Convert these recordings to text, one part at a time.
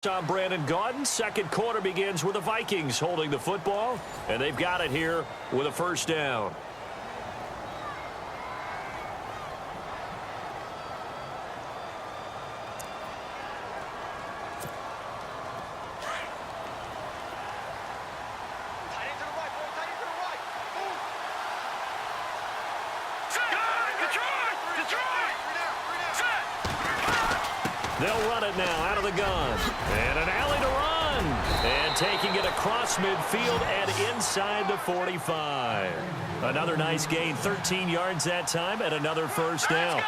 I'm Brandon Gaudin. Second quarter begins with the Vikings holding the football, and they've got it here with a first down. They'll run it now out of the gun. And an alley to run. And taking it across midfield and inside the 45. Another nice gain, 13 yards that time, and another first down.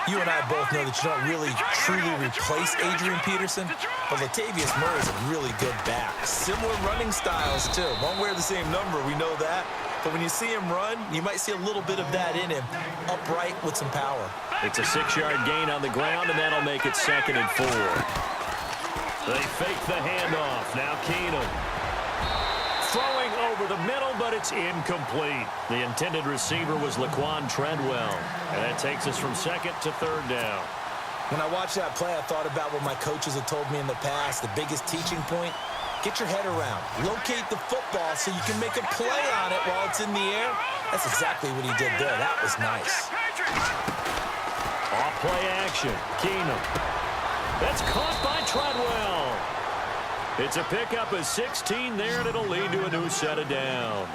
You and I both know that you don't really truly replace Adrian Peterson, but Latavius Murray is a really good back. Similar running styles, too. Won't wear the same number, we know that. But when you see him run, you might see a little bit of that in him, upright with some power. It's a 6-yard gain on the ground, and that'll make it 2nd and 4. They fake the handoff. Now Keenum. Throwing over the middle, but it's incomplete. The intended receiver was Laquan Treadwell. And that takes us from 2nd to 3rd down. When I watched that play, I thought about what my coaches had told me in the past. The biggest teaching point, get your head around. Locate the football so you can make a play on it while it's in the air. That's exactly what he did there. That was nice. Off play action. Keenum. That's caught by Treadwell. It's a pickup of 16 there, and it'll lead to a new set of downs.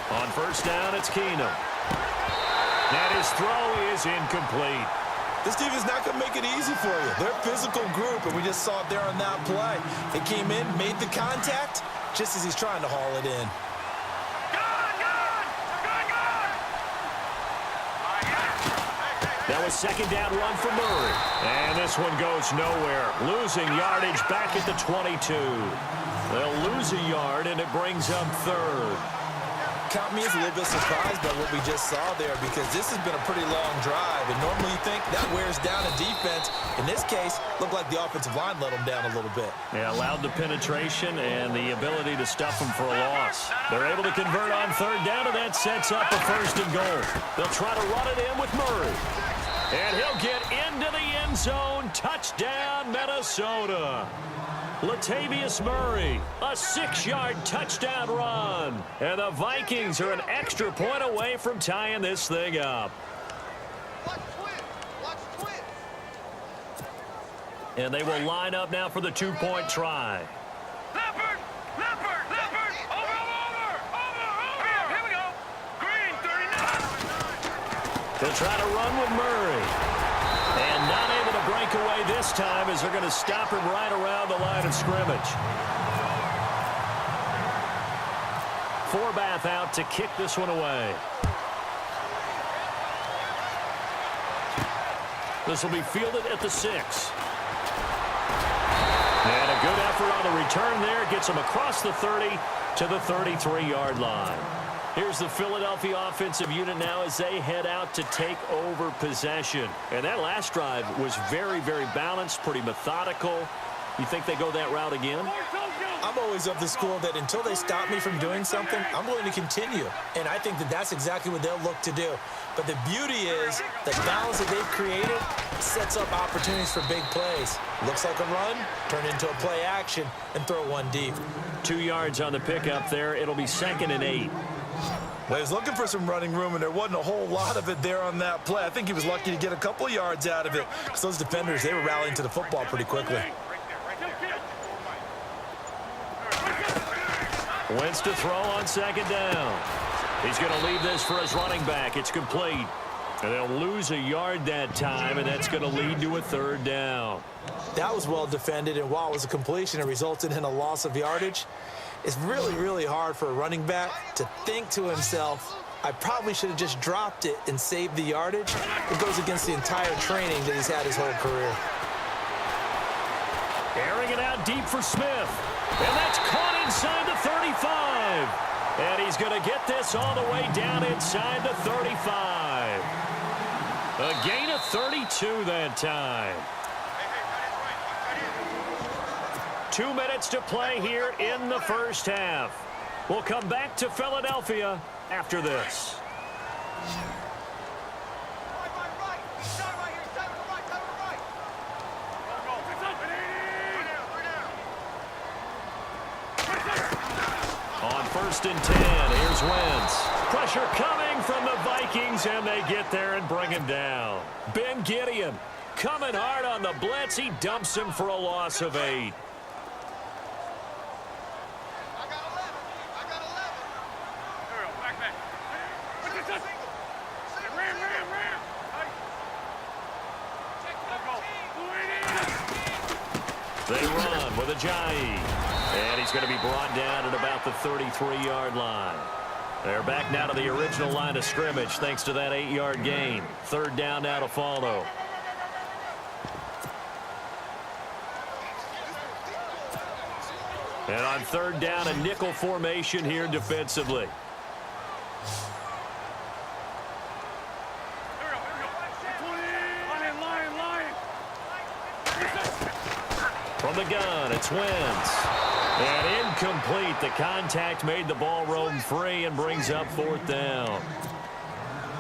On first down, it's Keenum. And his throw is incomplete. This team is not going to make it easy for you. They're a physical group, and we just saw it there on that play. They came in, made the contact, just as he's trying to haul it in. That was 2nd down run for Murray. And this one goes nowhere. Losing yardage back at the 22. They'll lose a yard, and it brings up 3rd. Count me as a little bit surprised by what we just saw there, because this has been a pretty long drive, and normally you think that wears down a defense. In this case, looked like the offensive line let them down a little bit. Yeah, allowed the penetration and the ability to stuff them for a loss. They're able to convert on 3rd down, and that sets up a 1st and goal. They'll try to run it in with Murray. And he'll get into the end zone. Touchdown, Minnesota. Latavius Murray, a 6-yard touchdown run. And the Vikings are an extra point away from tying this thing up. And they will line up now for the 2-point try. Leopard! Leopard! Leopard! Over! Here we go! Green, 39! They'll try to run with Murray. And not able to break away this time as they're going to stop him right around the line of scrimmage. Forbath out to kick this one away. This will be fielded at the 6. And a good effort on the return there. Gets him across the 30 to the 33-yard line. Here's the Philadelphia offensive unit now as they head out to take over possession. And that last drive was very, very balanced, pretty methodical. You think they go that route again? I'm always of the school that until they stop me from doing something, I'm going to continue. And I think that that's exactly what they'll look to do. But the beauty is the balance that they've created sets up opportunities for big plays. Looks like a run, turn into a play action, and throw one deep. 2 yards on the pickup there. It'll be 2nd and 8. Well, he was looking for some running room, and there wasn't a whole lot of it there on that play. I think he was lucky to get a couple of yards out of it, because those defenders, they were rallying to the football pretty quickly. Wentz to throw on 2nd down. He's going to leave this for his running back. It's complete. And they'll lose a yard that time, and that's going to lead to a 3rd down. That was well defended, and while it was a completion, it resulted in a loss of yardage. It's really, really hard for a running back to think to himself, I probably should have just dropped it and saved the yardage. It goes against the entire training that he's had his whole career. Airing it out deep for Smith. And that's caught inside the 35. And he's going to get this all the way down inside the 35. A gain of 32 that time. 2 minutes to play here in the first half. We'll come back to Philadelphia after this. 1st and 10. Here's Wentz. Pressure coming from the Vikings, and they get there and bring him down. Ben Gideon coming hard on the blitz. He dumps him for a loss of 8. They run with Ajayi. And he's going to be brought down at about the 33-yard line. They're back now to the original line of scrimmage thanks to that 8-yard gain. 3rd down now to follow. And on 3rd down, a nickel formation here defensively. From the gun, it's Wentz. And incomplete. The contact made the ball roam free and brings up 4th down.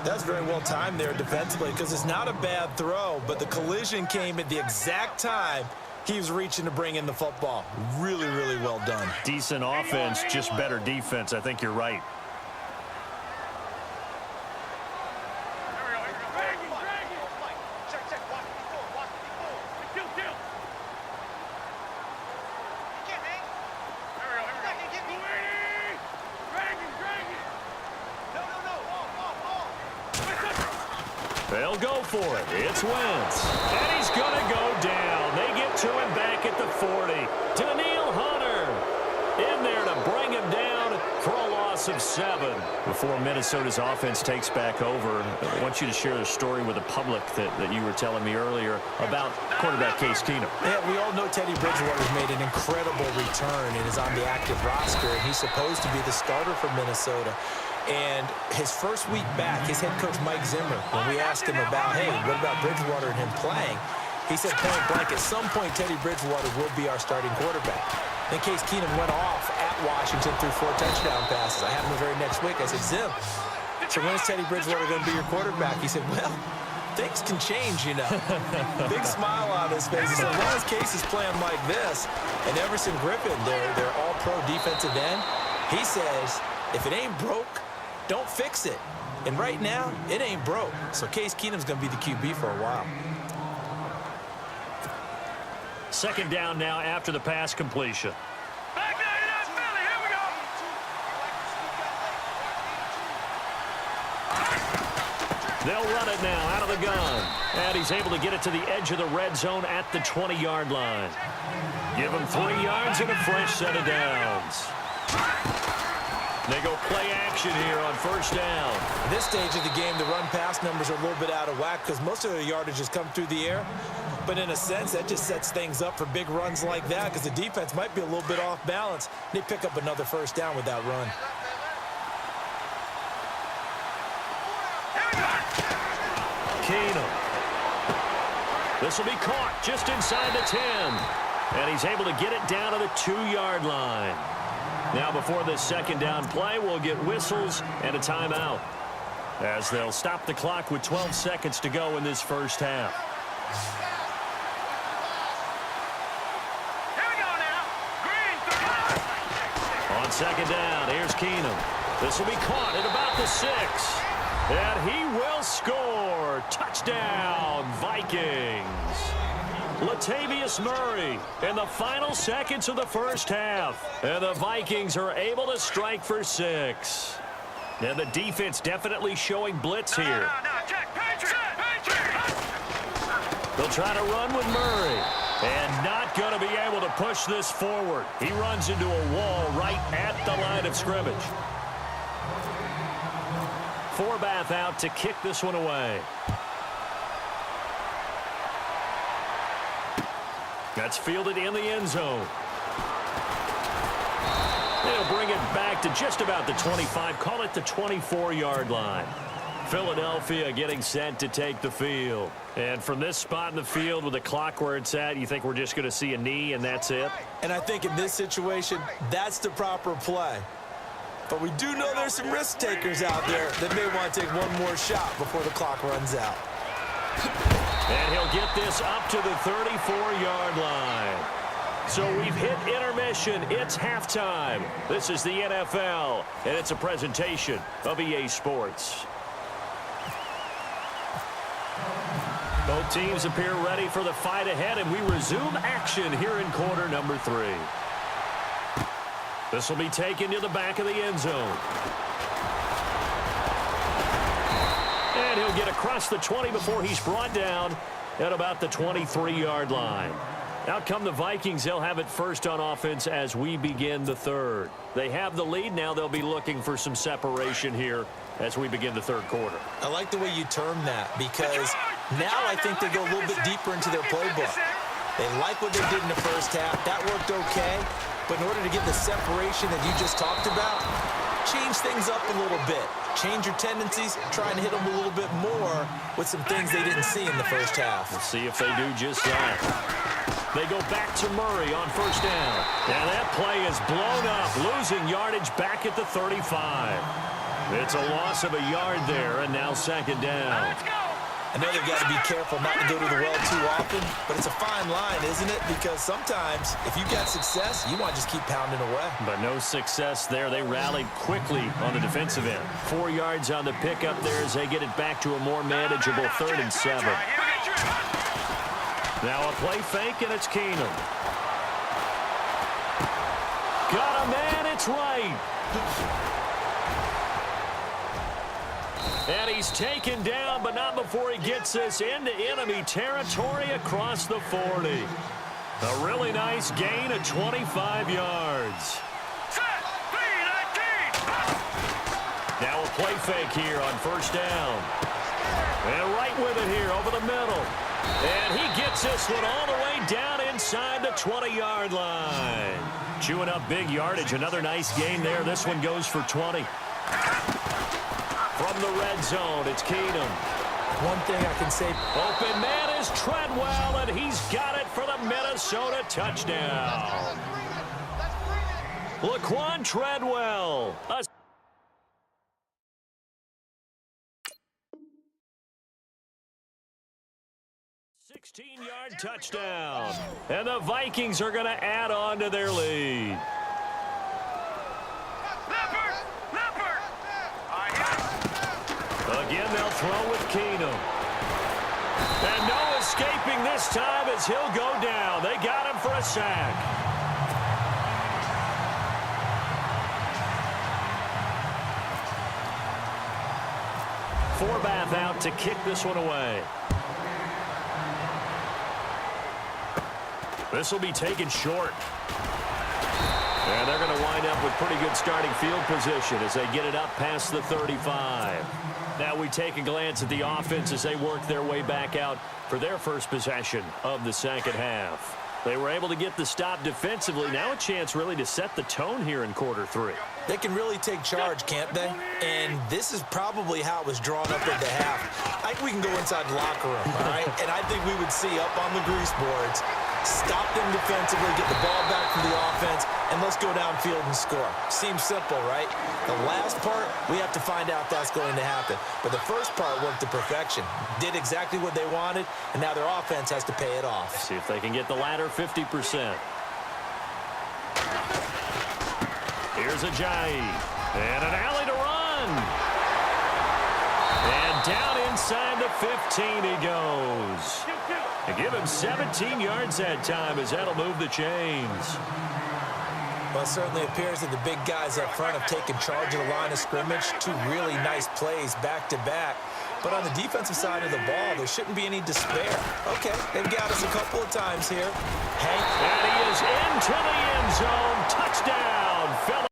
That's very well timed there defensively because it's not a bad throw, but the collision came at the exact time he was reaching to bring in the football. Really, really well done. Decent offense, just better defense. I think you're right. They'll go for it. It's Wentz. And he's going to go down. They get to him back at the 40. Daniil Hunter in there to bring him down for a loss of 7. Before Minnesota's offense takes back over, I want you to share the story with the public that you were telling me earlier about quarterback Case Keenum. Yeah, we all know Teddy Bridgewater's made an incredible return and is on the active roster, and he's supposed to be the starter for Minnesota. And his first week back, his head coach Mike Zimmer, when we asked him about, hey, what about Bridgewater and him playing, he said point blank, at some point Teddy Bridgewater will be our starting quarterback. Then Case Keenum went off at Washington through 4 touchdown passes. I had him the very next week. I said, Zim, so when is Teddy Bridgewater going to be your quarterback? He said, well, things can change, you know. Big smile on his face. He said, as long as Case is playing like this, and Everson Griffin, they're all-pro defensive end, he says, if it ain't broke, don't fix it. And right now, it ain't broke. So Case Keenum's going to be the QB for a while. 2nd down now after the pass completion. Back there, you know, Philly, here we go. They'll run it now out of the gun. And he's able to get it to the edge of the red zone at the 20-yard line. Give him 3 yards and a fresh set of downs. They go play action here on 1st down. At this stage of the game, the run-pass numbers are a little bit out of whack because most of the yardage has come through the air. But in a sense, that just sets things up for big runs like that because the defense might be a little bit off balance. They pick up another 1st down with that run. Keenum. This will be caught just inside the 10. And he's able to get it down to the 2-yard line. Now before this 2nd down play, we'll get whistles and a timeout as they'll stop the clock with 12 seconds to go in this 1st half. Here we go now. Green, 3. On 2nd down, here's Keenum. This will be caught at about the 6. And he will score. Touchdown, Vikings. Latavius Murray in the final seconds of the 1st half. And the Vikings are able to strike for 6. And the defense definitely showing blitz here. No, check. Patriot. They'll try to run with Murray. And not going to be able to push this forward. He runs into a wall right at the line of scrimmage. Forbath out to kick this one away. That's fielded in the end zone. They'll bring it back to just about the 25. Call it the 24-yard line. Philadelphia getting set to take the field. And from this spot in the field with the clock where it's at, you think we're just going to see a knee and that's it? And I think in this situation, that's the proper play. But we do know there's some risk takers out there that may want to take one more shot before the clock runs out. And he'll get this up to the 34-yard line. So we've hit intermission. It's halftime. This is the NFL, and it's a presentation of EA Sports. Both teams appear ready for the fight ahead, and we resume action here in quarter number 3. This will be taken to the back of the end zone. And he'll get across the 20 before he's brought down at about the 23-yard line. Out come the Vikings. They'll have it first on offense as we begin the third. They have the lead. Now they'll be looking for some separation here as we begin the third quarter. I like the way you term that, because now I think they go a little bit deeper into their playbook. They like what they did in the first half. That worked okay. But in order to get the separation that you just talked about, change things up a little bit. Change your tendencies, try and hit them a little bit more with some things they didn't see in the first half. We'll see if they do just that. They go back to Murray on first down. And that play is blown up, losing yardage back at the 35. It's a loss of a yard there, and now second down. Let's go. I know they've got to be careful not to go to the well too often, but it's a fine line, isn't it? Because sometimes, if you've got success, you want to just keep pounding away. But no success there. They rallied quickly on the defensive end. 4 yards on the pickup there as they get it back to a more manageable 3rd and 7. Now a play fake, and it's Keenum. Got a man, it's right. And he's taken down, but not before he gets us into enemy territory across the 40. A really nice gain of 25 yards. Now a play fake here on first down. And right with it here over the middle. And he gets this one all the way down inside the 20-yard line. Chewing up big yardage. Another nice gain there. This one goes for 20. From the red zone, it's Keenum. One thing I can say, Open man is Treadwell, and he's got it for the Minnesota touchdown. Laquan Treadwell. A 16-yard touchdown. And the Vikings are going to add on to their lead. Again, they'll throw with Keenum. And no escaping this time as he'll go down. They got him for a sack. Forbath out to kick this one away. This will be taken short. And they're going to wind up with pretty good starting field position as they get it up past the 35. Now we take a glance at the offense as they work their way back out for their first possession of the second half. They were able to get the stop defensively. Now a chance really to set the tone here in quarter 3. they can really take charge, can't they? And this is probably how it was drawn up at the half. I think we can go inside the locker room, all right? And I think we would see up on the grease boards, stop them defensively, get the ball back from the offense, and let's go downfield and score. Seems simple, right? The last part, we have to find out that's going to happen. But the first part worked to perfection. Did exactly what they wanted, and now their offense has to pay it off. See if they can get the latter 50%. Here's Ajayi. And an alley to run. And down inside the 15 he goes. And give him 17 yards that time as that'll move the chains. Well, it certainly appears that the big guys up front have taken charge of the line of scrimmage. Two really nice plays back-to-back. But on the defensive side of the ball, there shouldn't be any despair. Okay, they've got us a couple of times here. Hank. And he is into the end zone. Touchdown.